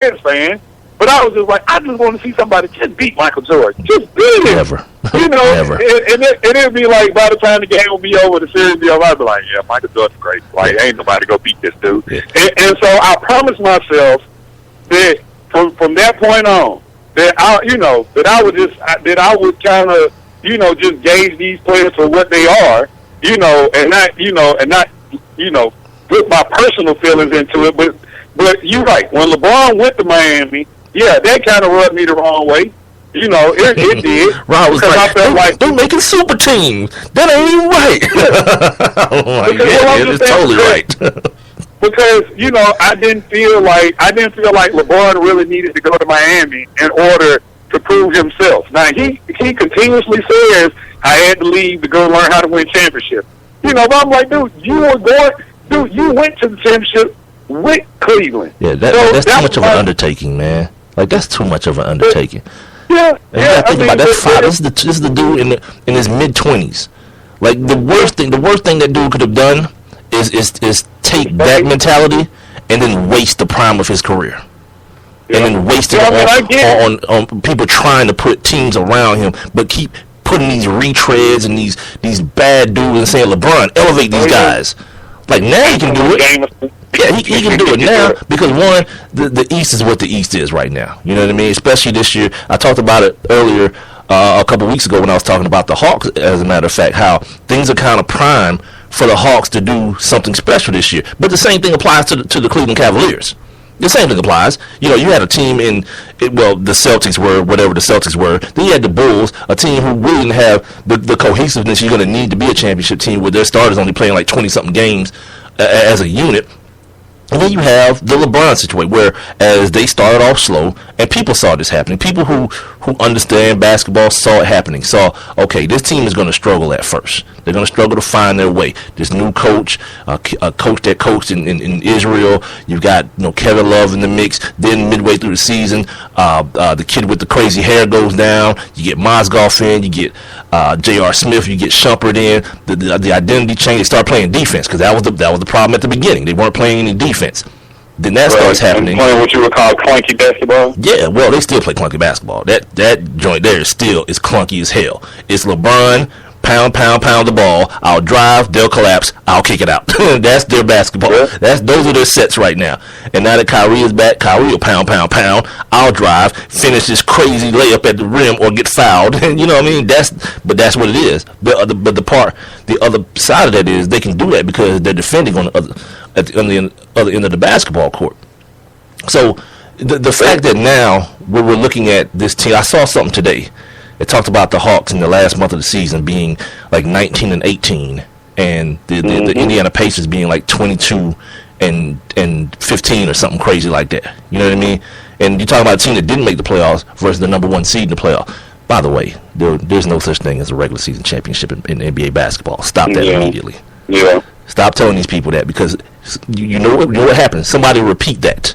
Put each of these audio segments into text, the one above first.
Reds fan, but I was just like, I just want to see somebody just beat Michael Jordan. Just beat him. Never. You know, Never. And it'd be like, by the time the game will be over, the series be over, I'd be like, yeah, Michael Jordan's great. Like, ain't nobody go beat this dude. Yeah. And so I promised myself that from that point on, that I would kind of, just gauge these players for what they are, and not put my personal feelings into it. But you're right. When LeBron went to Miami, yeah, that kind of rubbed me the wrong way. It did. Ron was like, they're making super teams. That ain't even right. Oh my God, it is totally right. Because I didn't feel like LeBron really needed to go to Miami in order to prove himself. Now he continuously says I had to leave to go learn how to win championships. But I'm like, dude, you went to the championship with Cleveland. Yeah, that's too much of an undertaking, man. Like, that's too much of an undertaking. Yeah, yeah. Think about that. This is the dude in his mid-20s. Like, the worst thing that dude could have done is take that mentality and then waste the prime of his career. And then waste it on people trying to put teams around him, but keep putting these retreads and these bad dudes and saying, LeBron, elevate these guys. Like, now he can do it. Yeah, he can do it now because, one, the East is what the East is right now. You know what I mean? Especially this year. I talked about it earlier a couple weeks ago when I was talking about the Hawks, as a matter of fact, how things are kind of prime for the Hawks to do something special this year. But the same thing applies to the Cleveland Cavaliers. The same thing applies. You had a team the Celtics were whatever the Celtics were. Then you had the Bulls, a team who really didn't have the cohesiveness you're going to need to be a championship team with their starters only playing like 20-something games as a unit. And then you have the LeBron situation, where as they started off slow, and people saw this happening. People who understand basketball saw it happening. Saw, okay, this team is going to struggle at first. They're going to struggle to find their way. This new coach, a coach that coached in Israel. You've got Kevin Love in the mix. Then midway through the season, the kid with the crazy hair goes down. You get Mozgov in. You get J.R. Smith. You get Shumpert in. The identity change. They start playing defense because that was the problem at the beginning. They weren't playing any defense. Then that starts happening. And playing what you would call clunky basketball? Yeah, well, they still play clunky basketball. That joint there is clunky as hell. It's LeBron, pound the ball. I'll drive, they'll collapse, I'll kick it out. That's their basketball. Yeah. Those are their sets right now. And now that Kyrie is back, Kyrie will pound. I'll drive, finish this crazy layup at the rim or get fouled. And you know what I mean? That's what it is. The other side of that is they can do that because they're defending on the other end of the basketball court. So the fact that now when we're looking at this team, I saw something today. It talked about the Hawks in the last month of the season being like 19-18, and the Indiana Pacers being like 22 and 15 or something crazy like that. You know what I mean? And you're talking about a team that didn't make the playoffs versus the number one seed in the playoffs. By the way, there's no such thing as a regular season championship in NBA basketball. Stop that immediately. Yeah. Stop telling these people that, because you know what happens. Somebody repeat that.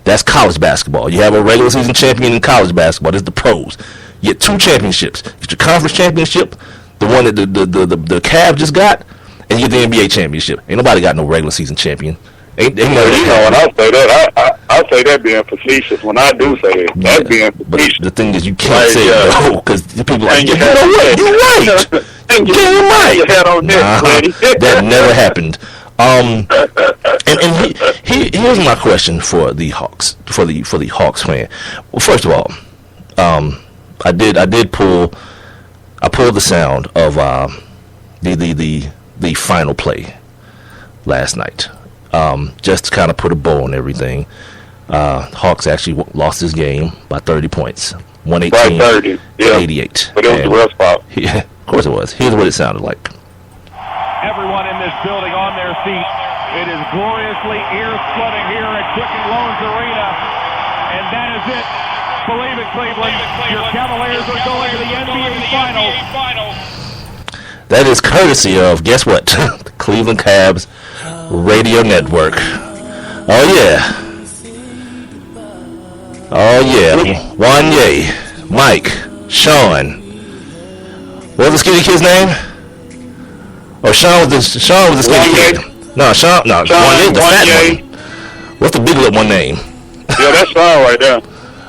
That's college basketball. You have a regular season champion in college basketball. This is the pros. You get 2 championships. You get your conference championship, the one that the Cavs just got, and you get the NBA championship. Ain't nobody got no regular season champion. Ain't and I'll say that. I'll say that being facetious. When I do say it, that's being facetious. But the thing is, you can't say it, because people are like, you know what? You're right. You're right. That never happened. And here's my question for the Hawks, for the Hawks fan. Well, first of all, I pulled the sound of the final play last night, just to kind of put a bow on everything. Hawks actually lost this game by 30 points, 118 to 88. But it was the real spot. Yeah, of course it was. Here's what it sounded like. Everyone in this building on their feet. It is gloriously ear-splitting here at Quicken Loans Arena. And that is it. Believe it, Cleveland. Your Cavaliers are going to the NBA Finals. That is courtesy of, guess what? The Cleveland Cavs Radio Network. Oh, yeah. Wanye, Mike, Sean. What was the skinny kid's name? Oh, Sean was the skinny kid. No, Wanye, the fat one. What's the big lip one name? Yeah, that's Sean right there.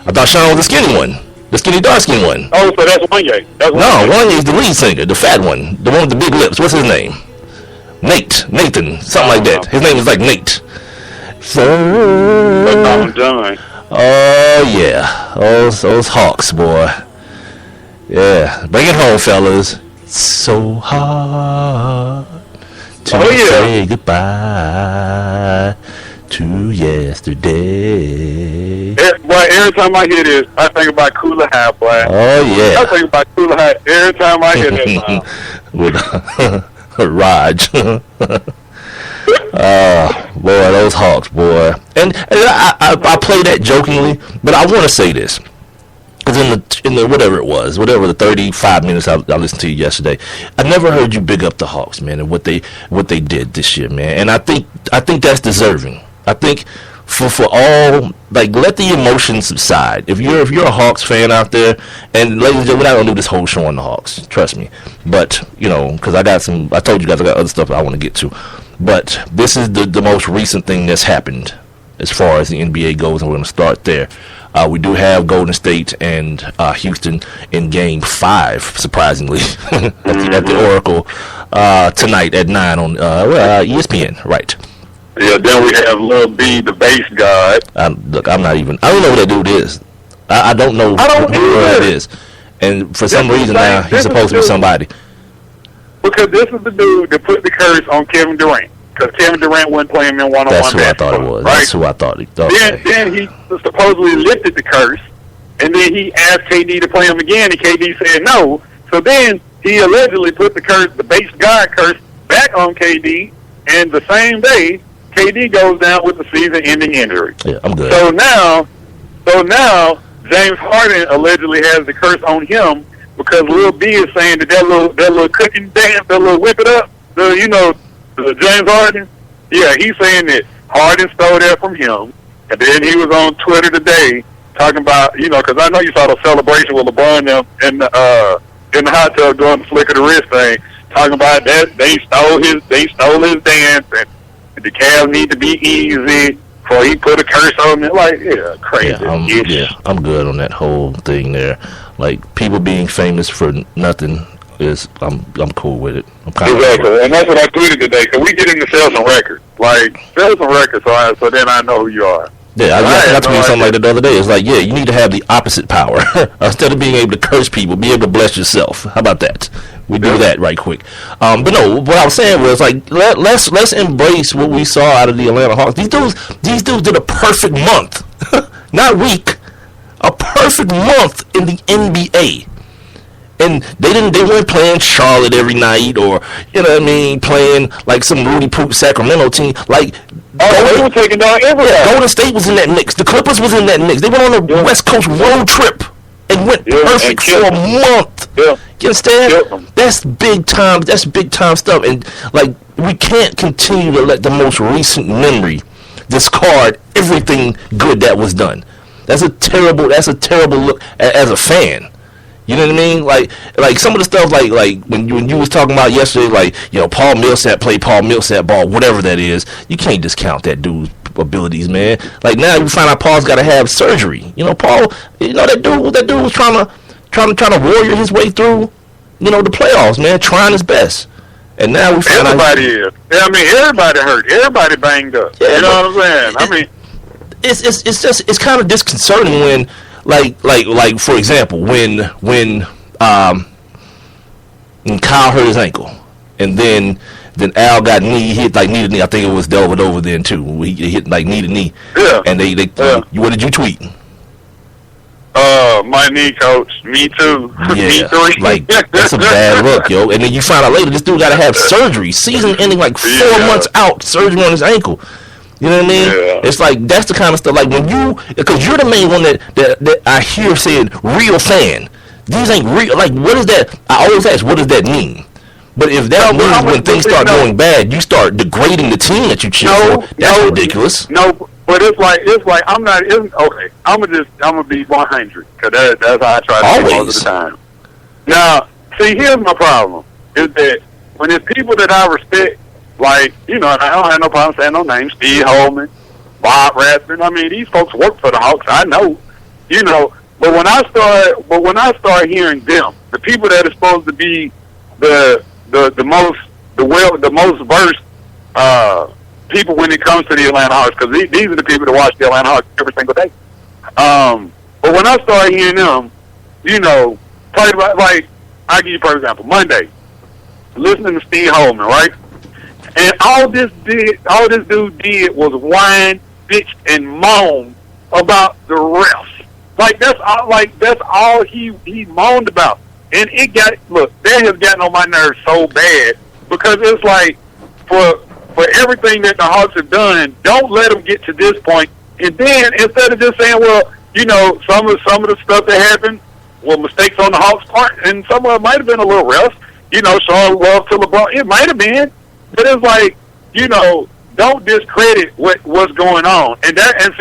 I thought Sean was the skinny one. The skinny, dark-skinned one. Oh, so that's Wanye. No, Wanye's the lead singer, the fat one. The one with the big lips. What's his name? Nathan. Something like that. His name is like Nate. I'm done. Oh, yeah. Those Hawks, boy. Yeah. Bring it home, fellas. So hard to say goodbye to yesterday. Boy, every time I hear this, I think about Cooler High, boy. Oh, yeah. I think about Cooler High every time I hear that song. With Raj. Oh, boy, those Hawks, boy. And I play that jokingly, but I want to say this. Because in the whatever the 35 minutes I listened to you yesterday, I never heard you big up the Hawks, man, and what they did this year, man. And I think that's deserving. I think for all, like, let the emotions subside. If you're a Hawks fan out there, and ladies and gentlemen, we're not gonna do this whole show on the Hawks, trust me. But because I told you guys I got other stuff I want to get to. But this is the most recent thing that's happened as far as the NBA goes, and we're gonna start there. We do have Golden State and Houston in Game 5, surprisingly, at the Oracle tonight at 9 on ESPN. Right. Yeah. Then we have Lil B, the bass god. Look, I don't know who that dude is. I don't know who that is. And for some reason now, he's supposed to be somebody. Because this is the dude that put the curse on Kevin Durant. Because Kevin Durant wasn't playing in one-on-one basketball. That's who I thought it was. Right? That's who I thought it was. Okay. Then he supposedly lifted the curse, and then he asked KD to play him again, and KD said no. So then he allegedly put the base god curse, back on KD, and the same day, KD goes down with the season-ending injury. Yeah, I'm good. So now, James Harden allegedly has the curse on him because Lil B is saying that little cooking dance, that little whip it up, the James Harden, yeah, he's saying that Harden stole that from him, and then he was on Twitter today talking about, because I know you saw the celebration with LeBron in the hot tub doing the flick of the wrist thing, talking about that they stole his dance, and the Cavs need to be easy before he put a curse on it. Like, yeah, crazy. I'm good on that whole thing there. Like, people being famous for nothing. I'm cool with it. Exactly, and that's what I tweeted today. Because we get into sell some records, so then I know who you are. Yeah, I tweeted something like that the other day. It's like, yeah, you need to have the opposite power instead of being able to curse people. Be able to bless yourself. How about that? We do that right quick. But no, what I was saying was like, let's embrace what we saw out of the Atlanta Hawks. These dudes did a perfect month, not week, a perfect month in the NBA. And they weren't playing Charlotte every night, or playing like some Rudy Poop Sacramento team. Like, they were taking down everywhere. Golden State was in that mix. The Clippers was in that mix. They went on a West Coast road trip and went perfect for a month. Yeah. You understand? That's big time. That's big time stuff. And like, we can't continue to let the most recent memory discard everything good that was done. That's a terrible look as a fan. You know what I mean? Like some of the stuff, like when you was talking about yesterday, like, Paul Millsap played Paul Millsap ball, whatever that is. You can't discount that dude's abilities, man. Like, now you find out Paul's got to have surgery. Paul, that dude was trying to warrior his way through, the playoffs, man, trying his best. And now we find everybody is. Yeah, everybody hurt. Everybody banged up. Yeah, what I'm saying? It's kind of disconcerting when. Like for example, when Kyle hurt his ankle, and then Al got knee to knee. I think it was over then too. He hit like knee to knee. Yeah. And they what did you tweet? My knee, coach. Me too. Yeah. Me three. Like, that's a bad look, yo. And then you find out later this dude got to have surgery, season ending, like 4 months out, surgery on his ankle. You know what I mean? Yeah. It's like, that's the kind of stuff, like because you're the main one that I hear saying real fan. These ain't real. Like, what is that? I always ask, what does that mean? But if that means when things start going bad, you start degrading the team that you cheer for, that's ridiculous. No, but it's like I'm not. Okay, I'm gonna be 100 because that's how I try to be most of the time. Now, see, here's my problem: is that when it's people that I respect. Like, I don't have no problem saying no names. Steve Holman, Bob Rathman. I mean, these folks work for the Hawks. I know, you know. But when I start hearing them, the people that are supposed to be the most versed people when it comes to the Atlanta Hawks, because these are the people that watch the Atlanta Hawks every single day. But when I start hearing them, you know, talking about, like, I'll give you for example, Monday, listening to Steve Holman, right? And all this dude did was whine, bitch, and moan about the refs. Like that's all he moaned about. And that has gotten on my nerves so bad, because it's like for everything that the Hawks have done, don't let them get to this point. And then instead of just saying, well, you know, some of the stuff that happened were mistakes on the Hawks' part, and some of it might have been a little rough. You know, showing love to LeBron, it might have been, but it's like, you know, don't discredit what's going on. And that's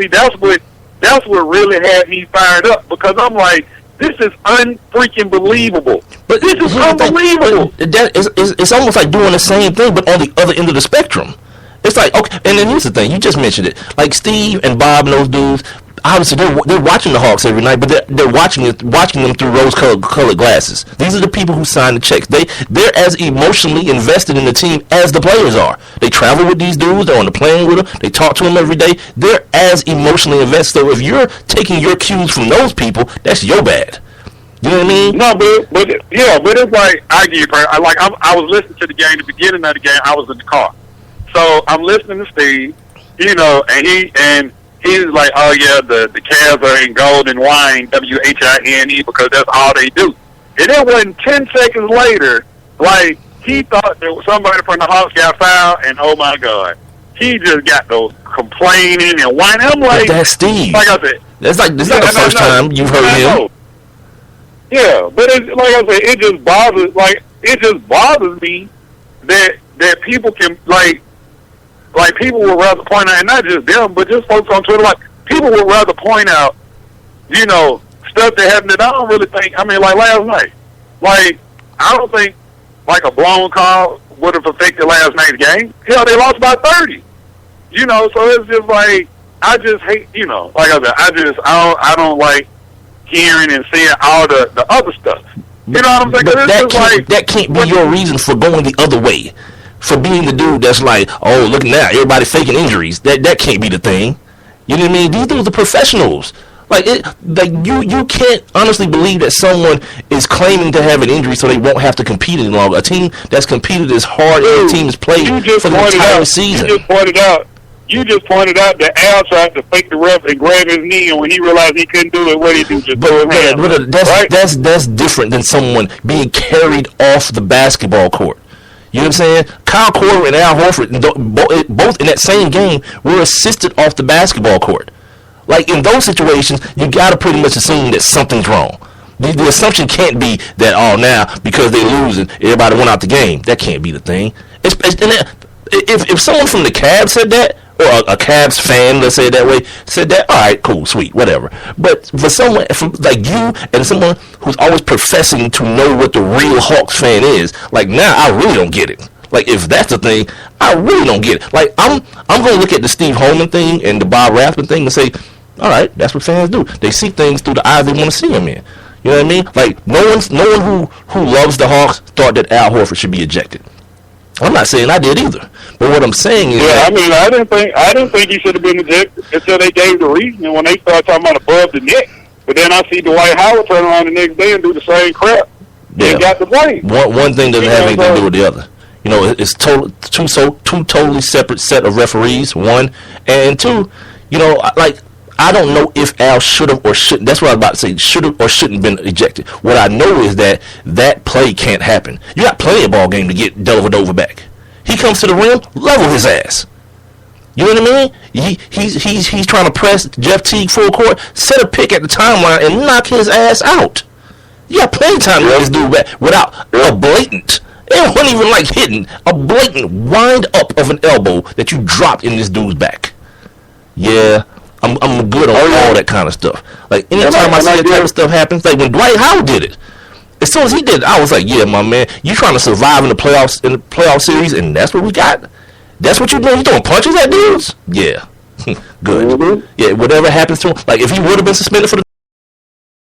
what really had me fired up, because I'm like, this is unfreaking believable. But this is unbelievable. It's almost like doing the same thing, but on the other end of the spectrum. It's like, okay, and then here's the thing, you just mentioned it. Like Steve and Bob and those dudes, obviously they're watching the Hawks every night, but they're watching them through rose-colored glasses. These are the people who sign the checks. They're as emotionally invested in the team as the players are. They travel with these dudes. They're on the plane with them. They talk to them every day. They're as emotionally invested. So if you're taking your cues from those people, that's your bad. You know what I mean? No, but it's like, I was listening to the game. The beginning of the game, I was in the car, so I'm listening to Steve. You know, and he's like, oh yeah, the Cavs are in gold and wine, WHINE, because that's all they do. And it wasn't 10 seconds later, like, he thought that somebody from the Hawks got fouled, and oh my God, he just got those complaining and whining. I'm like, but that's Steve. Like I said, that's not the first time you've heard him. Yeah, but like I said, it just bothers me that people can like people would rather point out, and not just them, but just folks on Twitter, like, people would rather point out, you know, stuff that happened that I don't really think, I mean, like last night. Like, I don't think, like, a blown call would have affected last night's game. Hell, they lost by 30. You know, so it's just like, I just hate, you know, like I said, I don't like hearing and seeing all the other stuff. You know what I'm saying? But that can't be your reason for going the other way. For being the dude that's like, oh, look now, everybody faking injuries. That can't be the thing. You know what I mean? These dudes are professionals. Like you can't honestly believe that someone is claiming to have an injury so they won't have to compete any longer. A team that's competed as hard as a team has played for the entire season. You just pointed out that Al tried to fake the ref and grab his knee, and when he realized he couldn't do it, what did he do? That's different than someone being carried off the basketball court. You know what I'm saying? Kyle Korver and Al Horford, both in that same game, were assisted off the basketball court. Like, in those situations, you got to pretty much assume that something's wrong. The assumption can't be that, oh, now, because they losing, everybody went out the game. That can't be the thing. If someone from the Cavs said that, or a Cavs fan, let's say it that way, said that, all right, cool, sweet, whatever. But for someone from like you and someone who's always professing to know what the real Hawks fan is, like, now I really don't get it. Like, if that's the thing, I really don't get it. Like, I'm going to look at the Steve Holman thing and the Bob Rathman thing and say, all right, that's what fans do. They see things through the eyes they want to see them in. You know what I mean? Like, no one who loves the Hawks thought that Al Horford should be ejected. I'm not saying I did either, but what I'm saying is, I mean, I didn't think he should have been ejected until they gave the reason, and when they started talking about above the neck. But then I see Dwight Howard turn around the next day and do the same crap. Yeah, got the blame. One thing doesn't have anything to do with the other. You know, it's two totally separate set of referees. One, and two, you know, like, I don't know if Al should have or shouldn't. That's what I was about to say. Should have or shouldn't been ejected. What I know is that play can't happen. You got plenty of ball game to get Dellavedova back. He comes to the rim, level his ass. You know what I mean? He's trying to press Jeff Teague full court, set a pick at the timeline, and knock his ass out. You got plenty of time to get this dude back without a blatant. It wasn't even like hitting a blatant wind up of an elbow that you dropped in this dude's back. Yeah. I'm good on all that kind of stuff. Like, anytime I see that type of stuff happens, like when Dwight Howard did it, as soon as he did it, I was like, yeah, my man, you trying to survive in the playoff series, and that's what we got? That's what you're doing? You throwing punches at dudes? Yeah. Good. Mm-hmm. Yeah, whatever happens to him, like if he would have been suspended for the